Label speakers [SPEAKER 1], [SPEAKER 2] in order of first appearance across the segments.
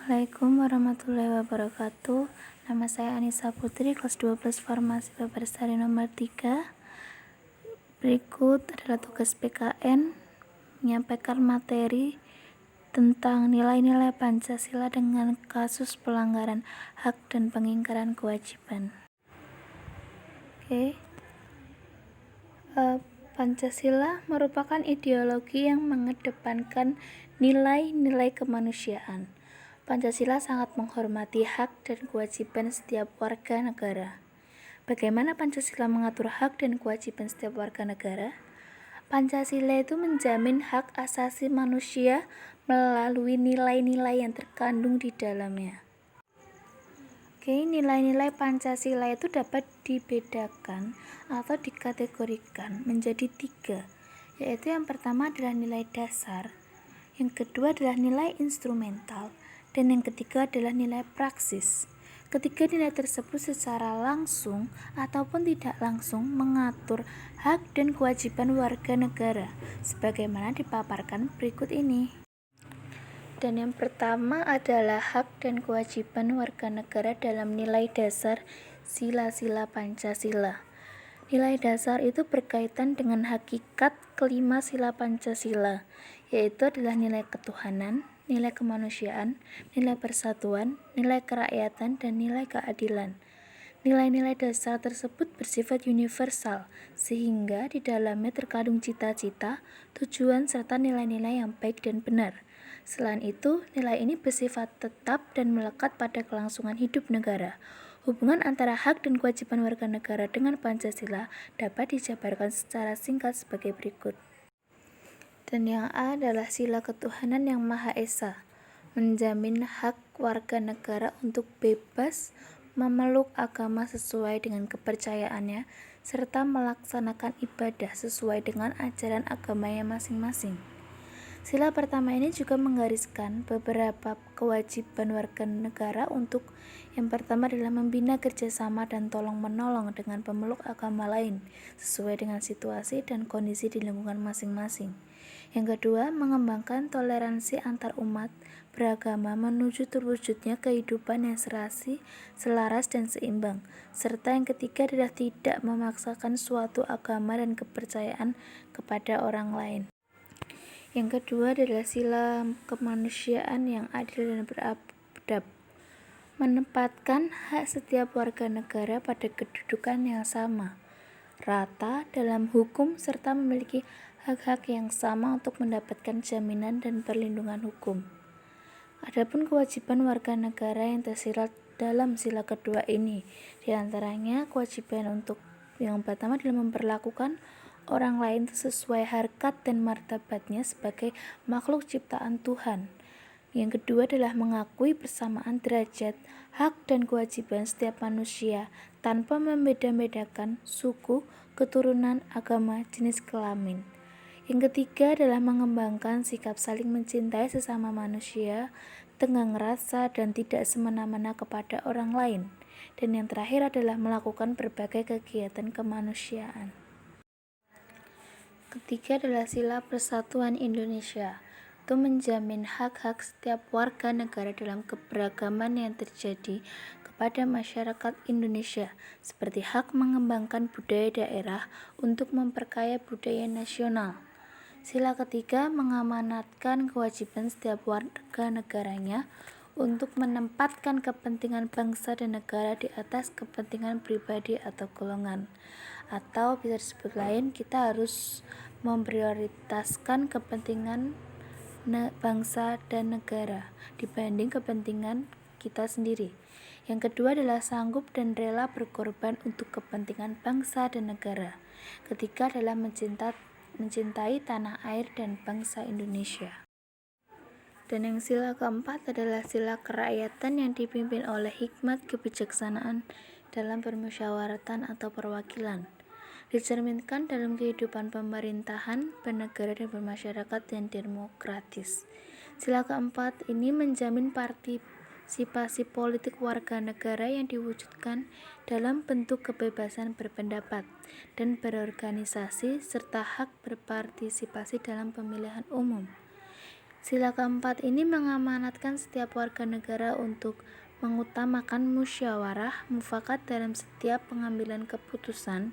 [SPEAKER 1] Assalamualaikum warahmatullahi wabarakatuh. Nama saya Anissa Putri, kelas 12 Farmasi Babarsari nomor 3. Berikut adalah tugas PKN menyampaikan materi tentang nilai-nilai Pancasila dengan kasus pelanggaran hak dan pengingkaran kewajiban. Pancasila merupakan ideologi yang mengedepankan nilai-nilai kemanusiaan. Pancasila sangat menghormati hak dan kewajiban setiap warga negara. Bagaimana Pancasila mengatur hak dan kewajiban setiap warga negara? Pancasila itu menjamin hak asasi manusia melalui nilai-nilai yang terkandung di dalamnya. Nilai-nilai Pancasila itu dapat dibedakan atau dikategorikan menjadi 3, yaitu yang pertama adalah nilai dasar, yang kedua adalah nilai instrumental, dan yang ketiga adalah nilai praksis. Ketiga nilai tersebut secara langsung ataupun tidak langsung mengatur hak dan kewajiban warga negara, sebagaimana dipaparkan berikut ini. Dan yang pertama adalah hak dan kewajiban warga negara dalam nilai dasar sila-sila Pancasila. Nilai dasar itu berkaitan dengan hakikat kelima sila Pancasila, yaitu adalah nilai ketuhanan, nilai kemanusiaan, nilai persatuan, nilai kerakyatan, dan nilai keadilan. Nilai-nilai dasar tersebut bersifat universal, sehingga di dalamnya terkandung cita-cita, tujuan, serta nilai-nilai yang baik dan benar. Selain itu, nilai ini bersifat tetap dan melekat pada kelangsungan hidup negara. Hubungan antara hak dan kewajiban warga negara dengan Pancasila dapat dijabarkan secara singkat sebagai berikut. Dan yang A adalah sila ketuhanan yang Maha Esa, menjamin hak warga negara untuk bebas memeluk agama sesuai dengan kepercayaannya, serta melaksanakan ibadah sesuai dengan ajaran agamanya masing-masing. Sila pertama ini juga menggariskan beberapa kewajiban warga negara untuk yang pertama adalah membina kerjasama dan tolong-menolong dengan pemeluk agama lain sesuai dengan situasi dan kondisi di lingkungan masing-masing. Yang kedua, mengembangkan toleransi antar umat beragama menuju terwujudnya kehidupan yang serasi, selaras, dan seimbang. Serta yang ketiga adalah tidak memaksakan suatu agama dan kepercayaan kepada orang lain. Yang kedua adalah sila kemanusiaan yang adil dan beradab, menempatkan hak setiap warga negara pada kedudukan yang sama, rata dalam hukum, serta memiliki hak-hak yang sama untuk mendapatkan jaminan dan perlindungan hukum. Adapun kewajiban warga negara yang tersirat dalam sila kedua ini, diantaranya kewajiban untuk yang pertama adalah memperlakukan orang lain sesuai harkat dan martabatnya sebagai makhluk ciptaan Tuhan. Yang kedua adalah mengakui persamaan derajat, hak, dan kewajiban setiap manusia tanpa membeda-bedakan suku, keturunan, agama, jenis kelamin. Yang ketiga adalah mengembangkan sikap saling mencintai sesama manusia, tenggang rasa, dan tidak semena-mena kepada orang lain. Dan yang terakhir adalah melakukan berbagai kegiatan kemanusiaan. Ketiga adalah sila persatuan Indonesia, itu menjamin hak-hak setiap warga negara dalam keberagaman yang terjadi kepada masyarakat Indonesia, seperti hak mengembangkan budaya daerah untuk memperkaya budaya nasional. Sila ketiga mengamanatkan kewajiban setiap warga negaranya untuk menempatkan kepentingan bangsa dan negara di atas kepentingan pribadi atau golongan. Atau bisa disebut lain, kita harus memprioritaskan kepentingan bangsa dan negara dibanding kepentingan kita sendiri. Yang kedua adalah sanggup dan rela berkorban untuk kepentingan bangsa dan negara. Ketiga adalah mencintai tanah air dan bangsa Indonesia. Dan yang sila keempat adalah sila kerakyatan yang dipimpin oleh hikmat kebijaksanaan dalam permusyawaratan atau perwakilan, dicerminkan dalam kehidupan pemerintahan, bernegara, dan bermasyarakat yang demokratis. Sila keempat ini menjamin partisipasi politik warga negara yang diwujudkan dalam bentuk kebebasan berpendapat dan berorganisasi serta hak berpartisipasi dalam pemilihan umum. Sila keempat ini mengamanatkan setiap warga negara untuk mengutamakan musyawarah mufakat dalam setiap pengambilan keputusan,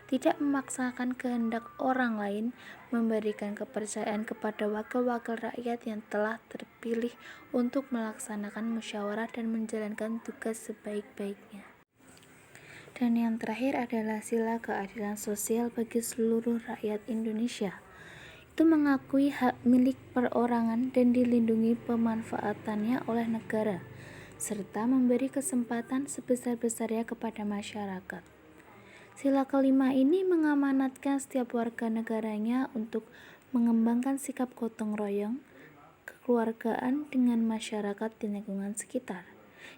[SPEAKER 1] tidak memaksakan kehendak orang lain, memberikan kepercayaan kepada wakil-wakil rakyat yang telah terpilih untuk melaksanakan musyawarah dan menjalankan tugas sebaik-baiknya. Dan yang terakhir adalah sila keadilan sosial bagi seluruh rakyat Indonesia. Itu mengakui hak milik perorangan dan dilindungi pemanfaatannya oleh negara, serta memberi kesempatan sebesar-besarnya kepada masyarakat. Sila kelima ini mengamanatkan setiap warga negaranya untuk mengembangkan sikap gotong royong, kekeluargaan dengan masyarakat di lingkungan sekitar.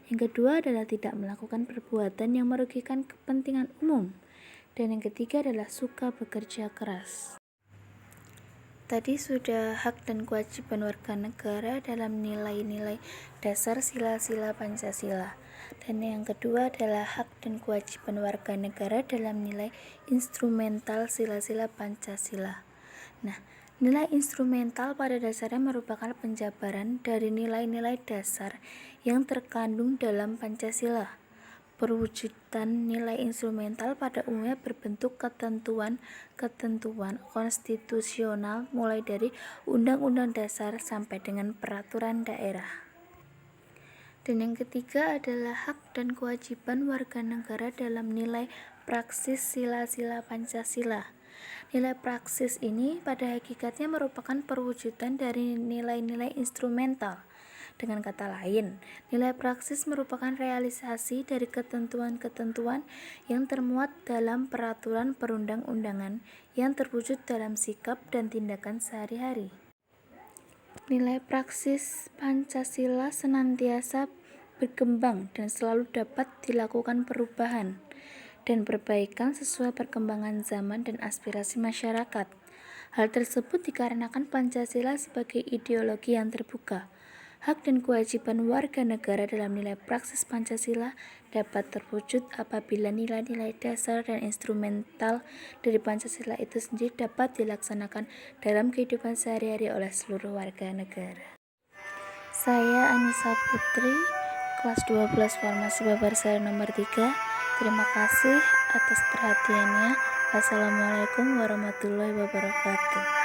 [SPEAKER 1] Yang kedua adalah tidak melakukan perbuatan yang merugikan kepentingan umum. Dan yang ketiga adalah suka bekerja keras. Tadi sudah hak dan kewajiban warga negara dalam nilai-nilai dasar sila-sila Pancasila. Dan yang kedua adalah hak dan kewajiban warga negara dalam nilai instrumental sila-sila Pancasila. Nah, nilai instrumental pada dasarnya merupakan penjabaran dari nilai-nilai dasar yang terkandung dalam Pancasila. Perwujudan nilai instrumental pada umumnya berbentuk ketentuan konstitusional mulai dari Undang-Undang Dasar sampai dengan peraturan daerah. Dan yang ketiga adalah hak dan kewajiban warga negara dalam nilai praksis sila-sila Pancasila. Nilai praksis ini pada hakikatnya merupakan perwujudan dari nilai-nilai instrumental. Dengan kata lain, nilai praksis merupakan realisasi dari ketentuan-ketentuan yang termuat dalam peraturan perundang-undangan yang terwujud dalam sikap dan tindakan sehari-hari. Nilai praksis Pancasila senantiasa berkembang dan selalu dapat dilakukan perubahan dan perbaikan sesuai perkembangan zaman dan aspirasi masyarakat. Hal tersebut dikarenakan Pancasila sebagai ideologi yang terbuka. Hak dan kewajiban warga negara dalam nilai praksis Pancasila dapat terwujud apabila nilai-nilai dasar dan instrumental dari Pancasila itu sendiri dapat dilaksanakan dalam kehidupan sehari-hari oleh seluruh warga negara. Saya Anissa Putri, kelas 12 Farmasi Babarsari nomor 3. Terima kasih atas perhatiannya. Wassalamualaikum warahmatullahi wabarakatuh.